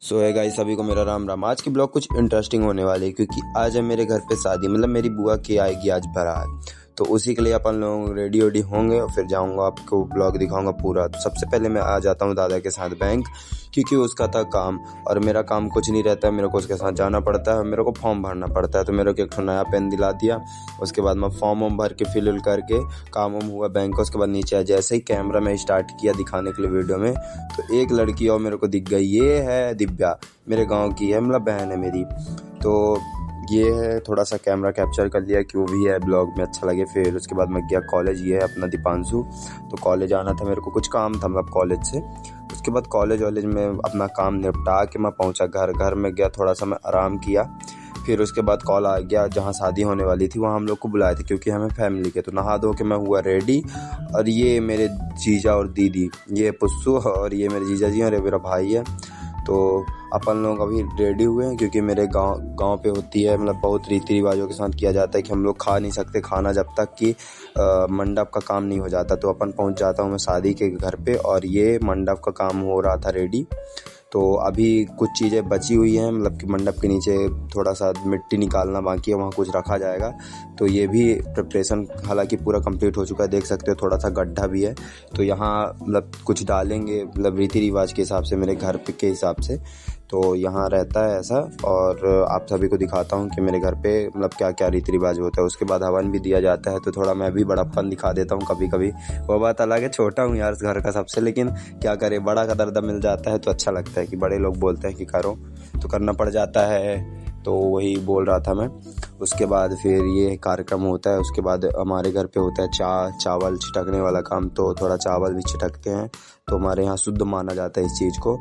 सो है गाइस, सभी को मेरा राम राम। आज की ब्लॉग कुछ इंटरेस्टिंग होने वाली है क्योंकि आज है मेरे घर पे शादी, मतलब मेरी बुआ की आएगी आज बारात। तो उसी के लिए अपन लोग रेडी वेडी होंगे और फिर जाऊंगा, आपको ब्लॉग दिखाऊंगा पूरा। तो सबसे पहले मैं आ जाता हूँ दादा के साथ बैंक, क्योंकि उसका था काम और मेरा काम कुछ नहीं रहता है। मेरे को उसके साथ जाना पड़ता है, मेरे को फॉर्म भरना पड़ता है। तो मेरे को एक नया पेन दिला दिया। उसके बाद मैं फॉर्म वॉर्म भर के फिल उल करके काम वाम हुआ बैंक का। उसके बाद नीचे जैसे ही कैमरा में स्टार्ट किया दिखाने के लिए वीडियो में, तो एक लड़की और मेरे को दिख गई। ये है दिव्या, मेरे गाँव की है, मतलब बहन है मेरी। तो ये है, थोड़ा सा कैमरा कैप्चर कर लिया कि वो भी है ब्लॉग में, अच्छा लगे। फिर उसके बाद मैं गया कॉलेज, ये है अपना दीपांशु। तो कॉलेज आना था, मेरे को कुछ काम था मतलब कॉलेज से। उसके बाद कॉलेज में अपना काम निपटा के मैं पहुंचा घर में गया, थोड़ा सा मैं आराम किया। फिर उसके बाद कॉल आ गया, जहाँ शादी होने वाली थी वहाँ हम लोग को बुलाए थे क्योंकि हमें फैमिली के। तो नहा धो के मैं हुआ रेडी, और ये मेरे जीजा और दीदी, ये पुस्सू और ये मेरे जीजा जी और ये मेरा भाई है। तो अपन लोग अभी रेडी हुए हैं क्योंकि मेरे गांव पे होती है, मतलब बहुत रीति रिवाजों के साथ किया जाता है कि हम लोग खा नहीं सकते खाना जब तक कि मंडप का काम नहीं हो जाता। तो अपन पहुंच जाता हूं मैं शादी के घर पे, और ये मंडप का काम हो रहा था रेडी। तो अभी कुछ चीज़ें बची हुई हैं, मतलब कि मंडप के नीचे थोड़ा सा मिट्टी निकालना बाकी है, वहाँ कुछ रखा जाएगा। तो ये भी प्रिपरेशन हालांकि पूरा कंप्लीट हो चुका है, देख सकते हो थोड़ा सा गड्ढा भी है। तो यहाँ मतलब कुछ डालेंगे, मतलब रीति रिवाज के हिसाब से, मेरे घर पे के हिसाब से। तो यहाँ रहता है ऐसा, और आप सभी को दिखाता हूँ कि मेरे घर पे मतलब क्या क्या रीति रिवाज होता है। उसके बाद हवन भी दिया जाता है, तो थोड़ा मैं भी बड़प्पन दिखा देता हूँ कभी कभी। वो बात अलग है, छोटा हूँ यार घर का सबसे, लेकिन क्या करे, बड़ा का दर्दा मिल जाता है तो अच्छा लगता है कि बड़े लोग बोलते हैं कि करो तो करना पड़ जाता है। तो वही बोल रहा था मैं। उसके बाद फिर ये कार्यक्रम होता है। उसके बाद हमारे घर पे होता है चावल छिटकने वाला काम, तो थोड़ा चावल भी छिटकते हैं। तो हमारे यहाँ शुद्ध माना जाता है इस चीज़ को।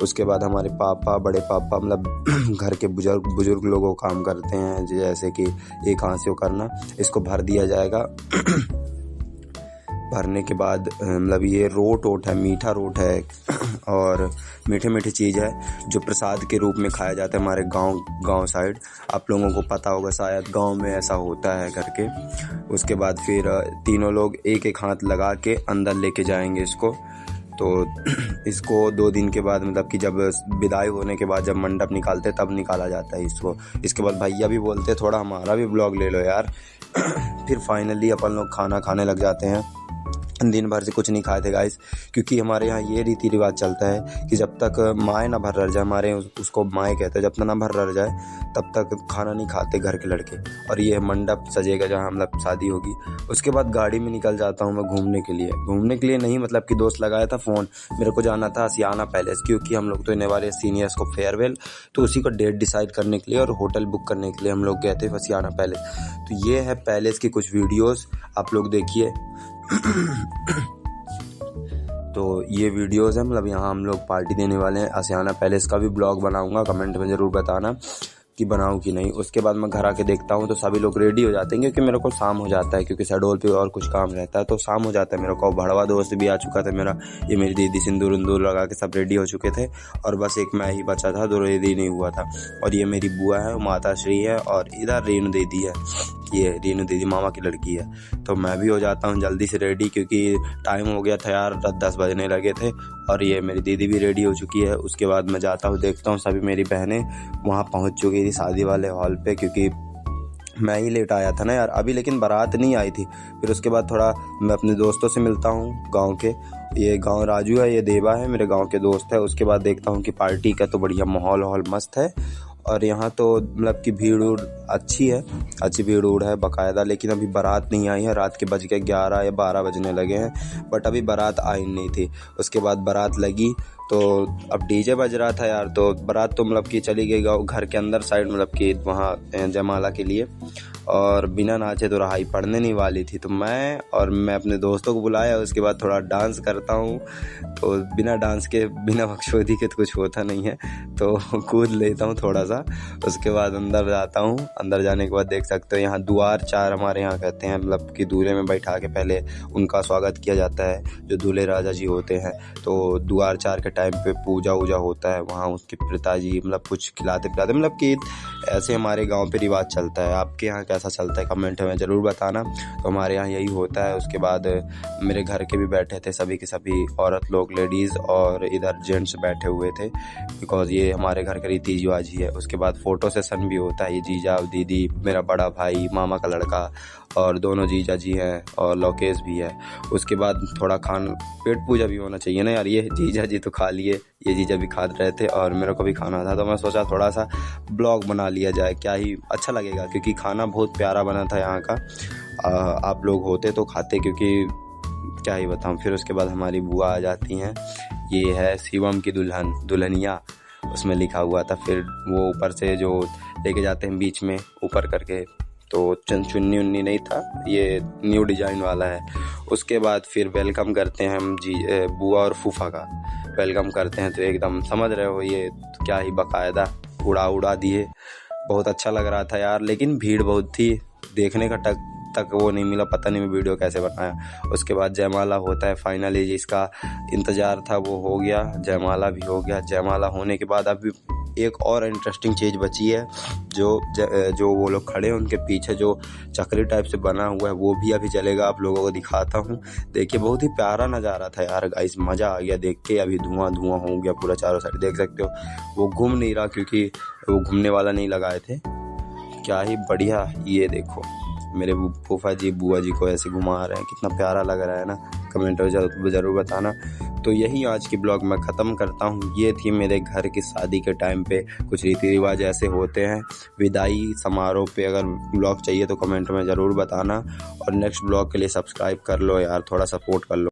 उसके बाद हमारे पापा, बड़े पापा, मतलब घर के बुजुर्ग लोगों काम करते हैं, जैसे कि एक हाथ से करना, इसको भर दिया जाएगा। भरने के बाद मतलब ये रोट है, मीठा रोट है और मीठे चीज़ है जो प्रसाद के रूप में खाया जाता है हमारे गांव साइड। आप लोगों को पता होगा शायद, गांव में ऐसा होता है करके। उसके बाद फिर तीनों लोग एक एक हाथ लगा के अंदर लेके जाएंगे इसको। तो इसको 2 दिन के बाद, मतलब कि जब विदाई होने के बाद जब मंडप निकालते तब निकाला जाता है इसको। इसके बाद भैया भी बोलते थोड़ा हमारा भी ब्लॉग ले लो यार। फिर फाइनली अपन लोग खाना खाने लग जाते हैं। दिन भर से कुछ नहीं खाए थे गाइस, क्योंकि हमारे यहाँ ये रीति रिवाज चलता है कि जब तक माए ना भर रह जाए, हमारे उसको माए कहते हैं, जब तक ना भर रह जाए तब तक खाना नहीं खाते घर के लड़के। और ये मंडप सजेगा जहाँ मतलब शादी होगी। उसके बाद गाड़ी में निकल जाता हूँ मैं घूमने के लिए नहीं, मतलब कि दोस्त लगाया था फ़ोन, मेरे को जाना था आशियाना पैलेस, क्योंकि हम लोग तो इन्हें वाले सीनियर्स को फेयरवेल, तो उसी को डेट डिसाइड करने के लिए और होटल बुक करने के लिए हम लोग गए थे आशियाना पैलेस। तो ये है पैलेस की कुछ वीडियोस, आप लोग देखिए। तो ये वीडियोस है, मतलब यहाँ हम लोग पार्टी देने वाले हैं। आशियाना पैलेस का भी ब्लॉग बनाऊंगा, कमेंट में ज़रूर बताना कि बनाऊं कि नहीं। उसके बाद मैं घर आके देखता हूँ तो सभी लोग रेडी हो जाते हैं, क्योंकि मेरे को शाम हो जाता है, क्योंकि शहडोल पे और कुछ काम रहता है तो शाम हो जाता है मेरे को। भड़वा दोस्त भी आ चुका था मेरा, ये मेरी दीदी सिंदूर उंदूर लगा के सब रेडी हो चुके थे, और बस एक मैं ही बचा था, 2 रेडी नहीं हुआ था। और ये मेरी बुआ है, माता श्री है, और इधर रेणु दीदी है, ये रेणु दीदी मामा की लड़की है। तो मैं भी हो जाता हूँ जल्दी से रेडी, क्योंकि टाइम हो गया था यार, 10 बजने लगे थे। और ये मेरी दीदी भी रेडी हो चुकी है। उसके बाद मैं जाता हूँ, देखता हूँ सभी मेरी बहनें वहाँ पहुँच चुकी थी शादी वाले हॉल पे, क्योंकि मैं ही लेट आया था ना यार अभी, लेकिन बारात नहीं आई थी। फिर उसके बाद थोड़ा मैं अपने दोस्तों से मिलता हूँ गांव के। ये गांव राजू है, ये देवा है, मेरे गांव के दोस्त है। उसके बाद देखता हूँ कि पार्टी का तो बढ़िया माहौल मस्त है, और यहाँ तो मतलब कि भीड़ अच्छी भीड़ है बाकायदा। लेकिन अभी बारात नहीं आई है, रात के बज के 11 या 12 बजने लगे हैं, बट अभी बारात आई नहीं थी। उसके बाद बारात लगी तो अब डीजे बज रहा था यार, तो बारात तो मतलब कि चली गई घर के अंदर साइड, मतलब कि वहाँ जयमाला के लिए, और बिना नाचे तो रहाई पड़ने नहीं वाली थी। तो मैं अपने दोस्तों को बुलाया, उसके बाद थोड़ा डांस करता हूँ। तो बिना डांस के, बिना बकचोदी के तो कुछ होता नहीं है, तो कूद लेता हूँ थोड़ा सा। उसके बाद अंदर जाता हूँ। अंदर जाने के बाद देख सकते हो यहाँ द्वार 4 हमारे यहाँ कहते हैं, मतलब कि दूल्हे में बैठा के पहले उनका स्वागत किया जाता है, जो दूल्हे राजा जी होते हैं। तो द्वार 4 के टाइम पे पूजा होता है, वहाँ उसके पिताजी मतलब कुछ खिलाते, मतलब कि ऐसे हमारे गाँव पे रिवाज चलता है। आपके यहाँ कैसा चलता है कमेंट में ज़रूर बताना। तो हमारे यहाँ यही होता है। उसके बाद मेरे घर के भी बैठे थे सभी के सभी, औरत लोग, लेडीज़ और इधर जेंट्स बैठे हुए थे, बिकॉज़ ये हमारे घर का रीति रिवाज ही है। उसके बाद फ़ोटो सेशन भी होता है। ये जीजा, दीदी, मेरा बड़ा भाई, मामा का लड़का और दोनों जीजा जी हैं और लोकेश भी है। उसके बाद थोड़ा पेट पूजा भी होना चाहिए ना यार। ये जीजा जी तो खा लिए, ये जीजा भी खा रहे थे और मेरे को भी खाना था, तो मैं सोचा थोड़ा सा ब्लॉग बना लिया जाए, क्या ही अच्छा लगेगा, क्योंकि खाना बहुत प्यारा बना था यहाँ का। आप लोग होते तो खाते, क्योंकि क्या ही बताऊँ। फिर उसके बाद हमारी बुआ आ जाती हैं। ये है शिवम की दुल्हनिया, उसमें लिखा हुआ था। फिर वो ऊपर से जो लेके जाते हैं बीच में ऊपर करके, तो चुन्नी उन्नी नहीं था, ये न्यू डिजाइन वाला है। उसके बाद फिर वेलकम करते हैं हम बुआ और फूफा का वेलकम करते हैं। तो एकदम समझ रहे हो, ये क्या ही बाकायदा उड़ा दिए। बहुत अच्छा लग रहा था यार, लेकिन भीड़ बहुत थी, देखने का तक वो नहीं मिला, पता नहीं मैं वीडियो कैसे बनाया। उसके बाद जयमाला होता है। फाइनली जिसका इंतज़ार था वो हो गया, जयमाला भी हो गया। जयमाला होने के बाद अभी एक और इंटरेस्टिंग चीज़ बची है, जो वो लोग खड़े हैं उनके पीछे जो चक्री टाइप से बना हुआ है, वो भी अभी चलेगा, आप लोगों को दिखाता हूँ। देखिए बहुत ही प्यारा नज़ारा था यार गाइस, मज़ा आ गया देख के। अभी धुआं हो गया पूरा चारों साइड, देख सकते हो। वो घूम नहीं रहा क्योंकि वो घूमने वाला नहीं लगाए थे। क्या ही बढ़िया, ये देखो मेरे फूफा जी बुआ जी को ऐसे घुमा रहे हैं, कितना प्यारा लग रहा है ना। कमेंट में ज़रूर बताना। तो यही आज की ब्लॉग मैं ख़त्म करता हूँ। ये थी मेरे घर की शादी के टाइम पे कुछ रीति रिवाज ऐसे होते हैं। विदाई समारोह पे अगर ब्लॉग चाहिए तो कमेंट में ज़रूर बताना, और नेक्स्ट ब्लॉग के लिए सब्सक्राइब कर लो यार, थोड़ा सपोर्ट कर लो।